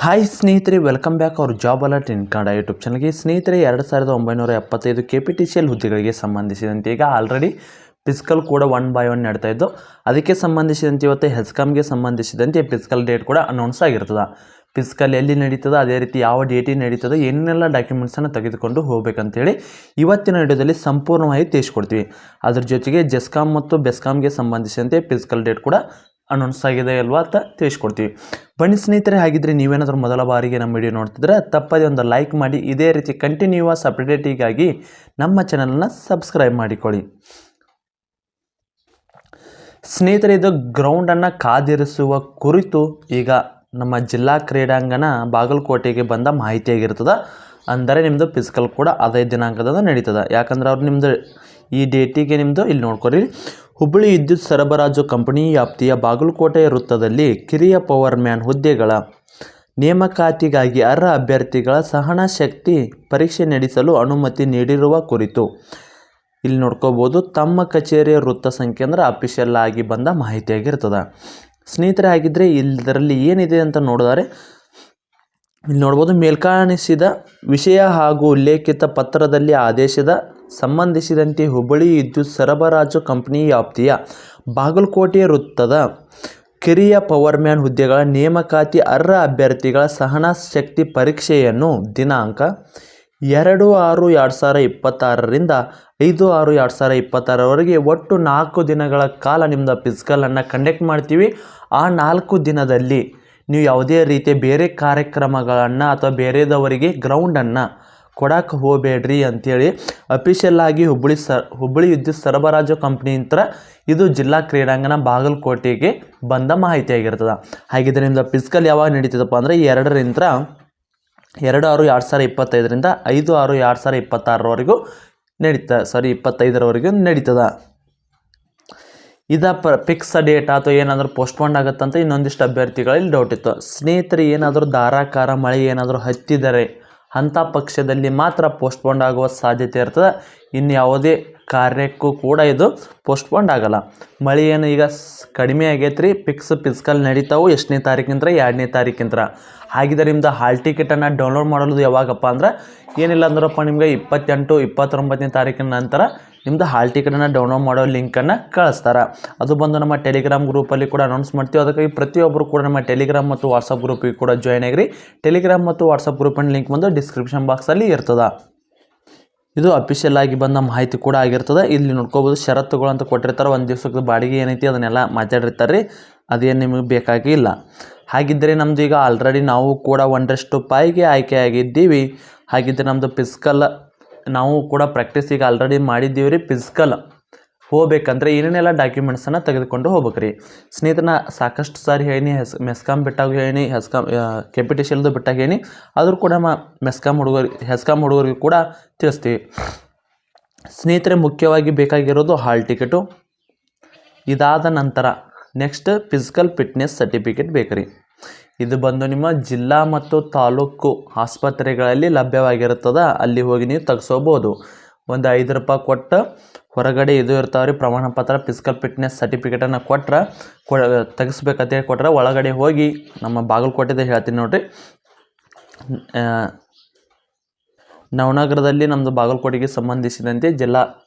Hi ಸ್ನೇಹಿತರೆ, welcome back ಅವ್ರ job alert ಇನ್ Kannada YouTube ಚಾನಲ್ಗೆ. ಸ್ನೇಹಿತರೆ, 2975 KPTCL ಹುದ್ದೆಗಳಿಗೆ ಸಂಬಂಧಿಸಿದಂತೆ ಈಗ ಆಲ್ರೆಡಿ ಫಿಸಿಕಲ್ ಕೂಡ 1 by 1 ನಡ್ತಾ ಇದ್ದು, ಅದಕ್ಕೆ ಸಂಬಂಧಿಸಿದಂತೆ ಇವತ್ತು ಹೆಸ್ಕಾಮ್ಗೆ ಸಂಬಂಧಿಸಿದಂತೆ ಫಿಸಿಕಲ್ ಡೇಟ್ ಕೂಡ ಅನೌನ್ಸ್ ಆಗಿರ್ತದೆ. ಫಿಸಿಕಲ್ ಎಲ್ಲಿ ನಡೀತದೆ, ಅದೇ ರೀತಿ ಯಾವ ಡೇಟಿಗೆ ನಡೀತದೆ, ಏನೆಲ್ಲ ಡಾಕ್ಯುಮೆಂಟ್ಸನ್ನು ತೆಗೆದುಕೊಂಡು ಹೋಗ್ಬೇಕಂತೇಳಿ ಇವತ್ತಿನ ವಿಡಿಯೋದಲ್ಲಿ ಸಂಪೂರ್ಣವಾಗಿ ತಿಳಿಸ್ಕೊಡ್ತೀವಿ. ಅದ್ರ ಜೊತೆಗೆ ಜೆಸ್ಕಾಮ್ ಮತ್ತು ಬೆಸ್ಕಾಮ್ಗೆ ಸಂಬಂಧಿಸಿದಂತೆ ಫಿಸಿಕಲ್ ಡೇಟ್ ಕೂಡ ಅನೌನ್ಸ್ ಆಗಿದೆ ಅಲ್ವಾ ಅಂತ ತಿಳಿಸ್ಕೊಡ್ತೀವಿ. ಬನ್ನಿ ಸ್ನೇಹಿತರೆ, ಹಾಗಿದ್ರೆ ನೀವೇನಾದರೂ ಮೊದಲ ಬಾರಿಗೆ ನಮ್ಮ ವಿಡಿಯೋ ನೋಡ್ತಿದ್ರೆ ತಪ್ಪದೇ ಒಂದು ಲೈಕ್ ಮಾಡಿ, ಇದೇ ರೀತಿ ಕಂಟಿನ್ಯೂಸ್ ಅಪ್ಡೇಟಿಗಾಗಿ ನಮ್ಮ ಚಾನಲನ್ನು ಸಬ್ಸ್ಕ್ರೈಬ್ ಮಾಡಿಕೊಳ್ಳಿ. ಸ್ನೇಹಿತರೆ, ಇದು ಗ್ರೌಂಡನ್ನು ಕಾದಿರಿಸುವ ಕುರಿತು ಈಗ ನಮ್ಮ ಜಿಲ್ಲಾ ಕ್ರೀಡಾಂಗಣ ಬಾಗಲಕೋಟೆಗೆ ಬಂದ ಮಾಹಿತಿಯಾಗಿರ್ತದೆ. ಅಂದರೆ ನಿಮ್ಮದು ಫಿಸಿಕಲ್ ಕೂಡ ಅದೇ ದಿನಾಂಕದ ನಡೀತದೆ. ಯಾಕಂದ್ರೆ ಅವ್ರು ನಿಮ್ಮದು ಈ ಡೇಟಿಗೆ ನಿಮ್ಮದು ಇಲ್ಲಿ ನೋಡ್ಕೊರಿ, ಹುಬ್ಬಳ್ಳಿ ವಿದ್ಯುತ್ ಸರಬರಾಜು ಕಂಪನಿ ವ್ಯಾಪ್ತಿಯ ಬಾಗಲಕೋಟೆ ವೃತ್ತದಲ್ಲಿ ಕಿರಿಯ ಪವರ್ ಮ್ಯಾನ್ ಹುದ್ದೆಗಳ ನೇಮಕಾತಿಗಾಗಿ ಅರ್ಹ ಅಭ್ಯರ್ಥಿಗಳ ಸಹನ ಶಕ್ತಿ ಪರೀಕ್ಷೆ ನಡೆಸಲು ಅನುಮತಿ ನೀಡಿರುವ ಕುರಿತು ಇಲ್ಲಿ ನೋಡ್ಕೋಬೋದು. ತಮ್ಮ ಕಚೇರಿಯ ವೃತ್ತ ಸಂಖ್ಯೆ ಅಂದ್ರೆ ಅಫಿಷಿಯಲ್ ಆಗಿ ಬಂದ ಮಾಹಿತಿಯಾಗಿರ್ತದೆ. ಸ್ನೇಹಿತರೆ, ಹಾಗಿದ್ರೆ ಇದರಲ್ಲಿ ಏನಿದೆ ಅಂತ ನೋಡಿದರೆ ಇಲ್ಲಿ ನೋಡ್ಬೋದು, ಮೇಲ್ಕಾಣಿಸಿದ ವಿಷಯ ಹಾಗೂ ಉಲ್ಲೇಖಿತ ಪತ್ರದಲ್ಲಿ ಆದೇಶದ ಸಂಬಂಧಿಸಿದಂತೆ ಹುಬ್ಬಳ್ಳಿ ವಿದ್ಯುತ್ ಸರಬರಾಜು ಕಂಪನಿ ವ್ಯಾಪ್ತಿಯ ಬಾಗಲಕೋಟೆ ವೃತ್ತದ ಕಿರಿಯ ಪವರ್ ಮ್ಯಾನ್ ಹುದ್ದೆಗಳ ನೇಮಕಾತಿ ಅರ್ಹ ಅಭ್ಯರ್ಥಿಗಳ ಸಹನ ಶಕ್ತಿ ಪರೀಕ್ಷೆಯನ್ನು ದಿನಾಂಕ 2/6/2026ರಿಂದ 5/6/2026 ಒಟ್ಟು 4 ದಿನಗಳ ಕಾಲ ನಿಮ್ಮದು ಫಿಸಿಕಲನ್ನು ಕಂಡಕ್ಟ್ ಮಾಡ್ತೀವಿ. ಆ 4 ದಿನದಲ್ಲಿ ನೀವು ಯಾವುದೇ ರೀತಿಯ ಬೇರೆ ಕಾರ್ಯಕ್ರಮಗಳನ್ನು ಅಥವಾ ಬೇರೆದವರಿಗೆ ಗ್ರೌಂಡನ್ನು ಕೊಡಕ್ಕೆ ಹೋಗಬೇಡ್ರಿ ಅಂಥೇಳಿ ಅಫಿಷಿಯಲ್ ಆಗಿ ಹುಬ್ಬಳ್ಳಿ ವಿದ್ಯುತ್ ಸರಬರಾಜು ಕಂಪ್ನಿ ಅಂತ ಇದು ಜಿಲ್ಲಾ ಕ್ರೀಡಾಂಗಣ ಬಾಗಲಕೋಟೆಗೆ ಬಂದ ಮಾಹಿತಿಯಾಗಿರ್ತದೆ. ಹಾಗಿದ್ರೆ ನಿಮ್ಮದು ಫಿಸಿಕಲ್ ಯಾವಾಗ ನಡೀತದಪ್ಪ ಅಂದರೆ 2/6/2025ರಿಂದ 5/6/2026 ನಡೀತದೆ. 25ರವರೆಗೂ ನಡೀತದೆ. ಫಿಕ್ಸ್ ಡೇಟ್ ಅಥವಾ ಏನಾದರೂ ಪೋಸ್ಟ್ಪೋನ್ ಆಗುತ್ತಂತ ಇನ್ನೊಂದಿಷ್ಟು ಅಭ್ಯರ್ಥಿಗಳಲ್ಲಿ ಡೌಟ್ ಇತ್ತು. ಸ್ನೇಹಿತರೆ, ಏನಾದರೂ ಧಾರಾಕಾರ ಮಳೆ ಏನಾದರೂ ಹತ್ತಿದರೆ ಅಂಥ ಪಕ್ಷದಲ್ಲಿ ಮಾತ್ರ ಪೋಸ್ಟ್ಪೋಂಡ್ ಆಗುವ ಸಾಧ್ಯತೆ ಇರ್ತದೆ. ಇನ್ನು ಯಾವುದೇ ಕಾರ್ಯಕ್ಕೂ ಕೂಡ ಇದು ಪೋಸ್ಟ್ಪೋಂಡ್ ಆಗಲ್ಲ. ಮಳೆ ಏನು ಈಗ ಕಡಿಮೆ ಆಗೈತ್ರಿ, ಫಿಸಿಕಲ್ ನಡೀತಾವು. ಎಷ್ಟನೇ ತಾರೀಕಿಂತ 2ನೇ ತಾರೀಕಿಂತ. ಹಾಗಿದ್ರೆ ನಿಮ್ದು ಹಾಲ್ ಟಿಕೆಟನ್ನು ಡೌನ್ಲೋಡ್ ಮಾಡೋದು ಯಾವಾಗಪ್ಪ ಅಂದ್ರೆ ಏನಿಲ್ಲ ಅಂದ್ರಪ್ಪ ನಿಮಗೆ 28, 29ನೇ ತಾರೀಕಿನ ನಂತರ ನಿಮ್ಮದು ಹಾಲ್ ಟಿಕೆಟನ್ನು ಡೌನ್ಲೋಡ್ ಮಾಡೋ ಲಿಂಕನ್ನು ಕಳಿಸ್ತಾರೆ. ಅದು ಬಂದು ನಮ್ಮ ಟೆಲಿಗ್ರಾಮ್ ಗ್ರೂಪಲ್ಲಿ ಕೂಡ ಅನೌನ್ಸ್ ಮಾಡ್ತೀವಿ. ಅದಕ್ಕಾಗಿ ಪ್ರತಿಯೊಬ್ಬರು ಕೂಡ ನಮ್ಮ ಟೆಲಿಗ್ರಾಮ್ ಮತ್ತು ವಾಟ್ಸಪ್ ಗ್ರೂಪಿಗೆ ಕೂಡ ಜಾಯ್ನ್ ಆಗಿರಿ. ಟೆಲಿಗ್ರಾಮ್ ಮತ್ತು ವಾಟ್ಸಪ್ ಗ್ರೂಪಿನ ಲಿಂಕ್ ಬಂದು ಡಿಸ್ಕ್ರಿಪ್ಷನ್ ಬಾಕ್ಸಲ್ಲಿ ಇರ್ತದೆ. ಇದು ಅಫಿಷಿಯಲ್ ಆಗಿ ಬಂದ ಮಾಹಿತಿ ಕೂಡ ಆಗಿರ್ತದೆ. ಇಲ್ಲಿ ನೋಡ್ಕೋಬೋದು, ಷರತ್ತುಗಳು ಅಂತ ಕೊಟ್ಟಿರ್ತಾರೆ. ಒಂದು ದಿವಸಕ್ಕೆ ಬಾಡಿಗೆ ಏನೈತಿ ಅದನ್ನೆಲ್ಲ ಮಾತಾಡಿರ್ತಾರೆ ರೀ. ಅದೇನು ನಿಮಗೆ ಬೇಕಾಗಿಲ್ಲ. ಹಾಗಿದ್ದರೆ ನಮ್ಮದು ಈಗ ಆಲ್ರೆಡಿ ನಾವು ಕೂಡ 1:5ಗೆ ಆಯ್ಕೆಯಾಗಿದ್ದೀವಿ. ಹಾಗಿದ್ದರೆ ನಮ್ಮದು ಫಿಸಿಕಲ್ ನಾವು ಕೂಡ ಪ್ರಾಕ್ಟೀಸಿಗೆ ಆಲ್ರೆಡಿ ಮಾಡಿದ್ದೀವಿ ರೀ. ಫಿಸಿಕಲ್ ಹೋಗ್ಬೇಕಂದ್ರೆ ಏನೇನೆಲ್ಲ ಡಾಕ್ಯುಮೆಂಟ್ಸನ್ನು ತೆಗೆದುಕೊಂಡು ಹೋಗ್ಬೇಕ್ರಿ. ಸ್ನೇಹಿತರನ್ನ ಸಾಕಷ್ಟು ಸಾರಿ ಹೇಳಿ, ಮೆಸ್ಕಾಮ್ ಬಿಟ್ಟಾಗ ಹೇಳಿ, KPTCLದು ಬಿಟ್ಟಾಗ ಹೇಳಿ, ಆದರೂ ಕೂಡ ಹೆಸ್ಕಾಮ್ ಹುಡುಗರಿಗೆ ಕೂಡ ತಿಳಿಸ್ತೀವಿ. ಸ್ನೇಹಿತರೆ, ಮುಖ್ಯವಾಗಿ ಬೇಕಾಗಿರೋದು ಹಾಲ್ ಟಿಕೆಟು. ಇದಾದ ನಂತರ ನೆಕ್ಸ್ಟ್ ಫಿಸಿಕಲ್ ಫಿಟ್ನೆಸ್ ಸರ್ಟಿಫಿಕೇಟ್ ಬೇಕ್ರಿ. ಇದು ಬಂದು ನಿಮ್ಮ ಜಿಲ್ಲಾ ಮತ್ತು ತಾಲೂಕು ಆಸ್ಪತ್ರೆಗಳಲ್ಲಿ ಲಭ್ಯವಾಗಿರುತ್ತದೆ. ಅಲ್ಲಿ ಹೋಗಿ ನೀವು ತೆಗೆಸೋಬೋದು. ಒಂದು ₹5 ಕೊಟ್ಟು ಹೊರಗಡೆ ಇದು ಇರ್ತಾವ್ರಿ ಪ್ರಮಾಣ ಪತ್ರ, ಫಿಸಿಕಲ್ ಫಿಟ್ನೆಸ್ ಸರ್ಟಿಫಿಕೇಟನ್ನು ತೆಗಿಸ್ಬೇಕಂತೇಳಿ ಕೊಟ್ಟರೆ ಒಳಗಡೆ ಹೋಗಿ ನಮ್ಮ ಬಾಗಲಕೋಟೆದ ಹೇಳ್ತೀನಿ ನೋಡಿರಿ, ನವನಗರದಲ್ಲಿ ನಮ್ಮದು ಬಾಗಲಕೋಟೆಗೆ ಸಂಬಂಧಿಸಿದಂತೆ ಜಿಲ್ಲಾ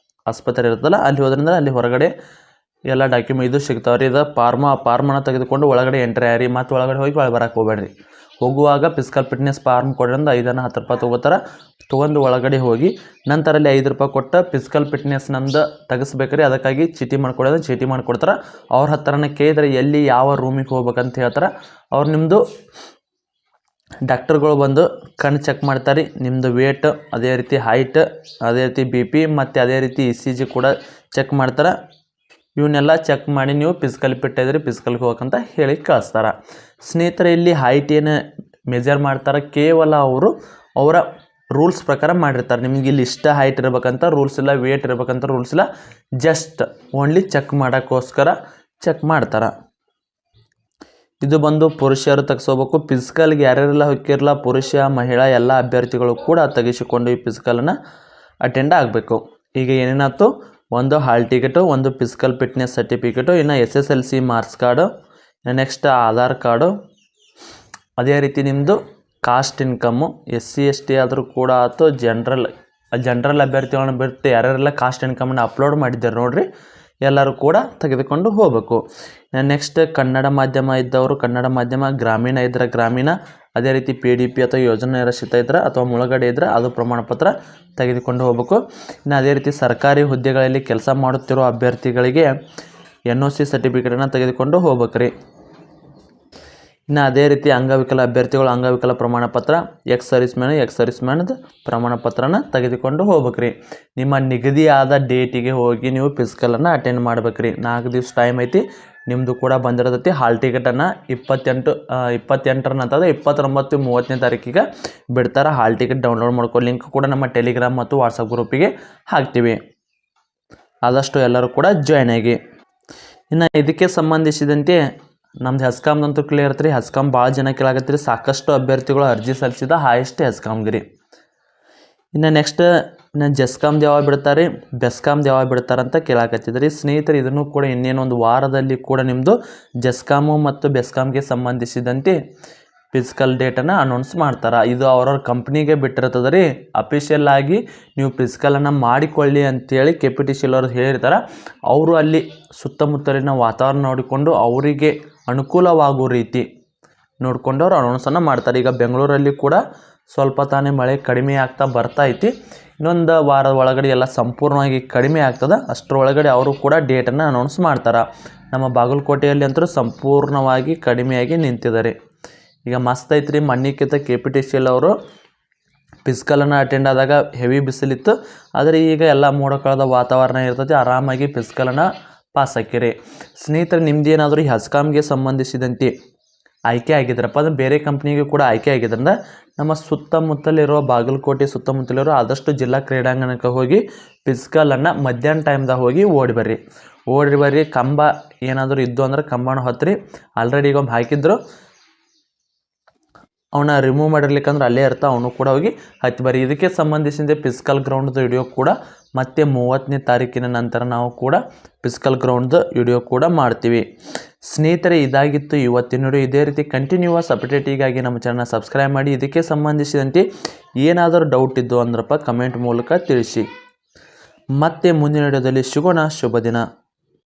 ಆಸ್ಪತ್ರೆ ಇರ್ತದಲ್ಲ, ಅಲ್ಲಿ ಹೋದ್ರಿಂದ ಅಲ್ಲಿ ಹೊರಗಡೆ ಎಲ್ಲ ಡಾಕ್ಯುಮೆಂಟ್ ಇದು ಸಿಗ್ತಾವ್ರಿ. ಇದು ಫಾರ್ಮನ್ನು ತೆಗೆದುಕೊಂಡು ಒಳಗಡೆ ಎಂಟ್ರಿ ಆರಿ, ಮತ್ತು ಒಳಗಡೆ ಹೋಗಿ ಬರಕ್ಕೆ ಹೋಗ್ಬೇಡ್ರಿ. ಹೋಗುವಾಗ ಫಿಸಿಕಲ್ ಫಿಟ್ನೆಸ್ ಫಾರ್ಮ್ ಕೊಡೋದ್ರಿಂದ 5-10 ತೊಗೋತಾರೆ. ತೊಗೊಂಡು ಒಳಗಡೆ ಹೋಗಿ ನಂತರ ಅಲ್ಲಿ ₹5 ಕೊಟ್ಟು ಫಿಸಿಕಲ್ ಫಿಟ್ನೆಸ್ ನಮ್ದು ತೆಗಿಸ್ಬೇಕ್ರಿ. ಅದಕ್ಕಾಗಿ ಚೀಟಿ ಮಾಡಿಕೊಡ್ತಾರೆ. ಅವ್ರ ಹತ್ರನೇ ಕೇಳಿದ್ರೆ ಎಲ್ಲಿ ಯಾವ ರೂಮಿಗೆ ಹೋಗ್ಬೇಕಂತ ಹೇಳ್ತಾರೆ. ಅವ್ರು ನಿಮ್ಮದು ಡಾಕ್ಟರ್ಗಳು ಬಂದು ಕಣ್ಣು ಚೆಕ್ ಮಾಡ್ತಾರೆ, ನಿಮ್ಮದು ವೇಟ್, ಅದೇ ರೀತಿ ಹೈಟ್, ಅದೇ ರೀತಿ BP ಮತ್ತು ಅದೇ ರೀತಿ ECG ಕೂಡ ಚೆಕ್ ಮಾಡ್ತಾರೆ. ಇವನ್ನೆಲ್ಲ ಚೆಕ್ ಮಾಡಿ ನೀವು ಫಿಸಿಕಲ್ ಫಿಟ್ ಇದ್ರಿ, ಫಿಸಿಕಲ್ಗೆ ಹೋಗಕ್ಕಂತ ಹೇಳಿ ಕಳಿಸ್ತಾರೆ. ಸ್ನೇಹಿತರೆ, ಇಲ್ಲಿ ಹೈಟ್ ಏನು ಮೆಜರ್ ಮಾಡ್ತಾರೆ ಕೇವಲ ಅವರ ರೂಲ್ಸ್ ಪ್ರಕಾರ ಮಾಡಿರ್ತಾರೆ. ನಿಮ್ಗೆ ಇಲ್ಲಿ ಇಷ್ಟ ಹೈಟ್ ಇರ್ಬೇಕಂತ ರೂಲ್ಸ್ ಇಲ್ಲ, ವೇಟ್ ಇರ್ಬೇಕಂತ ರೂಲ್ಸ್ ಇಲ್ಲ. ಜಸ್ಟ್ ಓನ್ಲಿ ಚೆಕ್ ಮಾಡೋಕ್ಕೋಸ್ಕರ ಚೆಕ್ ಮಾಡ್ತಾರೆ. ಇದು ಬಂದು ಪುರುಷರು ತೆಗೆಸೋಬೇಕು. ಫಿಸಿಕಲ್ಗೆ ಯಾರ್ಯಾರೆಲ್ಲ ಹೋಗಿರಲ್ಲ, ಪುರುಷ ಮಹಿಳಾ ಎಲ್ಲ ಅಭ್ಯರ್ಥಿಗಳು ಕೂಡ ತೆಗೆಸಿಕೊಂಡು ಈ ಫಿಸಿಕಲನ್ನು ಅಟೆಂಡ್ ಆಗಬೇಕು. ಈಗ ಏನೇನಾಯ್ತು, ಒಂದು ಹಾಲ್ ಟಿಕೆಟು, ಒಂದು ಫಿಸಿಕಲ್ ಫಿಟ್ನೆಸ್ ಸರ್ಟಿಫಿಕೇಟು, ಇನ್ನು SSLC marks card, next Aadhaar card, ಅದೇ ರೀತಿ ನಿಮ್ಮದು ಕಾಸ್ಟ್ ಇನ್ಕಮ್ಮು SC ST ಆದರೂ ಕೂಡ ಅಥವಾ ಜನರಲ್ ಅಭ್ಯರ್ಥಿಗಳನ್ನ ಬಿಟ್ಟು ಯಾರ್ಯಾರೆಲ್ಲ ಕಾಸ್ಟ್ ಇನ್ಕಮನ್ನು ಅಪ್ಲೋಡ್ ಮಾಡಿದ್ದಾರೆ ನೋಡಿರಿ, ಎಲ್ಲರೂ ಕೂಡ ತೆಗೆದುಕೊಂಡು ಹೋಗಬೇಕು. ನೆಕ್ಸ್ಟ್ ಕನ್ನಡ ಮಾಧ್ಯಮ ಇದ್ದವರು ಕನ್ನಡ ಮಾಧ್ಯಮ, ಗ್ರಾಮೀಣ ಇದ್ದರೆ ಗ್ರಾಮೀಣ, ಅದೇ ರೀತಿ PDP ಅಥವಾ ಯೋಜನೆ ರಚಿತ ಇದ್ದರೆ ಅಥವಾ ಮುಳುಗಡೆ ಇದ್ದರೆ ಅದು ಪ್ರಮಾಣ ಪತ್ರ ತೆಗೆದುಕೊಂಡು ಹೋಗಬೇಕು. ಇನ್ನು ಅದೇ ರೀತಿ ಸರ್ಕಾರಿ ಹುದ್ದೆಗಳಲ್ಲಿ ಕೆಲಸ ಮಾಡುತ್ತಿರೋ ಅಭ್ಯರ್ಥಿಗಳಿಗೆ NOC ಸರ್ಟಿಫಿಕೇಟನ್ನು ತೆಗೆದುಕೊಂಡು ಹೋಗ್ಬೇಕ್ರಿ. ಇನ್ನು ಅದೇ ರೀತಿ ಅಂಗವಿಕಲ ಅಭ್ಯರ್ಥಿಗಳು ಅಂಗವಿಕಲ ಪ್ರಮಾಣ ಪತ್ರ, ಎಕ್ಸ್ ಸರ್ವಿಸ್ಮ್ಯಾನ್ದು ಪ್ರಮಾಣ ಪತ್ರನ ತೆಗೆದುಕೊಂಡು ಹೋಗ್ಬೇಕ್ರಿ. ನಿಮ್ಮ ನಿಗದಿಯಾದ ಡೇಟಿಗೆ ಹೋಗಿ ನೀವು ಫಿಸಿಕಲನ್ನು ಅಟೆಂಡ್ ಮಾಡ್ಬೇಕ್ರಿ. 4 ದಿವಸ ಟೈಮ್ ಐತಿ, ನಿಮ್ಮದು ಕೂಡ ಬಂದಿರೋದೈತಿ. ಹಾಲ್ ಟಿಕೆಟನ್ನು 28 ನಂತರ 29, 30ನೇ ತಾರೀಕಿಗೆ ಬಿಡ್ತಾರೆ. ಹಾಲ್ ಟಿಕೆಟ್ ಡೌನ್ಲೋಡ್ ಮಾಡ್ಕೊ, ಲಿಂಕ್ ಕೂಡ ನಮ್ಮ ಟೆಲಿಗ್ರಾಮ್ ಮತ್ತು ವಾಟ್ಸಪ್ ಗ್ರೂಪಿಗೆ ಹಾಕ್ತೀವಿ. ಆದಷ್ಟು ಎಲ್ಲರೂ ಕೂಡ ಜಾಯ್ನ್ ಆಗಿ. ಇನ್ನು ಇದಕ್ಕೆ ಸಂಬಂಧಿಸಿದಂತೆ ನಮ್ದು ಹೆಸ್ಕಾಮ್ದಂತೂ ಕ್ಲಿಯರ್ ಇರ್ತೀರಿ. ಹೆಸ್ಕಾಮ್ ಭಾಳ ಜನ ಕೇಳಾಕತ್ತೀರಿ, ಸಾಕಷ್ಟು ಅಭ್ಯರ್ಥಿಗಳು ಅರ್ಜಿ ಸಲ್ಲಿಸಿದ ಹೈಯೆಸ್ಟ್ ಹೆಸ್ಕಾಮ್ಗಿರಿ. ಇನ್ನು ನೆಕ್ಸ್ಟ್ ಜೆಸ್ಕಾಮ್ದು ಯಾವಾಗ ಬಿಡ್ತಾರೆ, ಬೆಸ್ಕಾಮ್ದು ಯಾವಾಗ ಬಿಡ್ತಾರೆ ಅಂತ ಕೇಳಾಕತ್ತಿದ್ರಿ ಸ್ನೇಹಿತರೆ. ಇದನ್ನು ಕೂಡ ಇನ್ನೇನೊಂದು ವಾರದಲ್ಲಿ ಕೂಡ ನಿಮ್ಮದು ಜೆಸ್ಕಾಮು ಮತ್ತು ಬೆಸ್ಕಾಮ್ಗೆ ಸಂಬಂಧಿಸಿದಂತೆ ಫಿಸಿಕಲ್ ಡೇಟನ್ನು ಅನೌನ್ಸ್ ಮಾಡ್ತಾರೆ. ಇದು ಅವ್ರವ್ರ ಕಂಪ್ನಿಗೆ ಬಿಟ್ಟಿರ್ತದೆ ರೀ. ಅಫಿಷಿಯಲ್ ಆಗಿ ನೀವು ಫಿಸಿಕಲನ್ನು ಮಾಡಿಕೊಳ್ಳಿ ಅಂತೇಳಿ KPTCL ಅವ್ರು ಹೇಳಿರ್ತಾರೆ. ಅವರು ಅಲ್ಲಿ ಸುತ್ತಮುತ್ತಲಿನ ವಾತಾವರಣ ನೋಡಿಕೊಂಡು ಅವರಿಗೆ ಅನುಕೂಲವಾಗುವ ರೀತಿ ನೋಡಿಕೊಂಡು ಅವ್ರು ಅನೌನ್ಸನ್ನು ಮಾಡ್ತಾರೆ. ಈಗ ಬೆಂಗಳೂರಲ್ಲಿ ಕೂಡ ಸ್ವಲ್ಪ ತಾನೇ ಮಳೆ ಕಡಿಮೆ ಆಗ್ತಾ ಬರ್ತಾ ಐತಿ. ಇನ್ನೊಂದು ವಾರದ ಒಳಗಡೆ ಎಲ್ಲ ಸಂಪೂರ್ಣವಾಗಿ ಕಡಿಮೆ ಆಗ್ತದೆ. ಅಷ್ಟರೊಳಗಡೆ ಅವರು ಕೂಡ ಡೇಟನ್ನು ಅನೌನ್ಸ್ ಮಾಡ್ತಾರೆ. ನಮ್ಮ ಬಾಗಲಕೋಟೆಯಲ್ಲಿ ಅಂತೂ ಸಂಪೂರ್ಣವಾಗಿ ಕಡಿಮೆಯಾಗಿ ನಿಂತಿದ್ದಾರೆ. ಈಗ ಮಸ್ತ್ ಐತ್ರಿ. ಮಣ್ಣಿಕ್ಕಿಂತ KPTCL ಅವರು ಫಿಸಿಕಲನ್ನು ಅಟೆಂಡ್ ಆದಾಗ ಹೆವಿ ಬಿಸಿಲಿತ್ತು, ಆದರೆ ಈಗ ಎಲ್ಲ ಮೋಡ ಕಳೆದ ವಾತಾವರಣ ಇರ್ತೈತಿ, ಆರಾಮಾಗಿ ಫಿಸಿಕಲನ್ನು ಪಾಸ್ ಹಾಕಿರಿ. ಸ್ನೇಹಿತರೆ, ನಿಮ್ದೇನಾದರೂ ಈ ಹೆಸ್ಕಾಮ್ಗೆ ಸಂಬಂಧಿಸಿದಂತೆ ಆಯ್ಕೆ ಆಗಿದ್ರಪ್ಪ ಅದು ಬೇರೆ ಕಂಪ್ನಿಗೆ ಕೂಡ ಆಯ್ಕೆ ಆಗಿದ್ರಿಂದ ನಮ್ಮ ಸುತ್ತಮುತ್ತಲಿರೋ ಬಾಗಲಕೋಟೆ ಸುತ್ತಮುತ್ತಲಿರೋ ಆದಷ್ಟು ಜಿಲ್ಲಾ ಕ್ರೀಡಾಂಗಣಕ್ಕೆ ಹೋಗಿ ಫಿಸಿಕಲನ್ನು ಮಧ್ಯಾಹ್ನ ಟೈಮ್ದಾಗ ಹೋಗಿ ಓಡಿ ಬರ್ರಿ. ಕಂಬ ಏನಾದರೂ ಇದ್ದು ಅಂದ್ರೆ ಕಂಬನ ಹೊತ್ತಿರಿ. ಆಲ್ರೆಡಿ ಈಗ ಒಮ್ಮೆ ಹಾಕಿದ್ರು, ಅವನ್ನ ರಿಮೂವ್ ಮಾಡಿರ್ಲಿಕ್ಕಂದ್ರೆ ಅಲ್ಲೇ ಇರ್ತಾವೆ, ಅವನು ಕೂಡ ಹೋಗಿ ಹತ್ತಿ ಬರ್ರಿ. ಇದಕ್ಕೆ ಸಂಬಂಧಿಸಿದ ಫಿಸಿಕಲ್ ಗ್ರೌಂಡ್ದು ವಿಡಿಯೋ ಕೂಡ ಮತ್ತೆ 30ನೇ ತಾರೀಕಿನ ನಂತರ ನಾವು ಕೂಡ ಫಿಸಿಕಲ್ ಗ್ರೌಂಡ್ದು ವಿಡಿಯೋ ಕೂಡ ಮಾಡ್ತೀವಿ. ಸ್ನೇಹಿತರೆ, ಇದಾಗಿತ್ತು ಇವತ್ತಿನ ವಿಡಿಯೋ. ಇದೇ ರೀತಿ ಕಂಟಿನ್ಯೂಸ್ ಅಪ್ಡೇಟಿಗಾಗಿ ನಮ್ಮ ಚಾನಲ್ ಸಬ್ಸ್ಕ್ರೈಬ್ ಮಾಡಿ. ಇದಕ್ಕೆ ಸಂಬಂಧಿಸಿದಂತೆ ಏನಾದರೂ ಡೌಟ್ ಇದ್ದು ಅಂದ್ರಪ್ಪ ಕಮೆಂಟ್ ಮೂಲಕ ತಿಳಿಸಿ. ಮತ್ತೆ ಮುಂದಿನ ವಿಡಿಯೋದಲ್ಲಿ ಸಿಗೋಣ. ಶುಭ ದಿನ.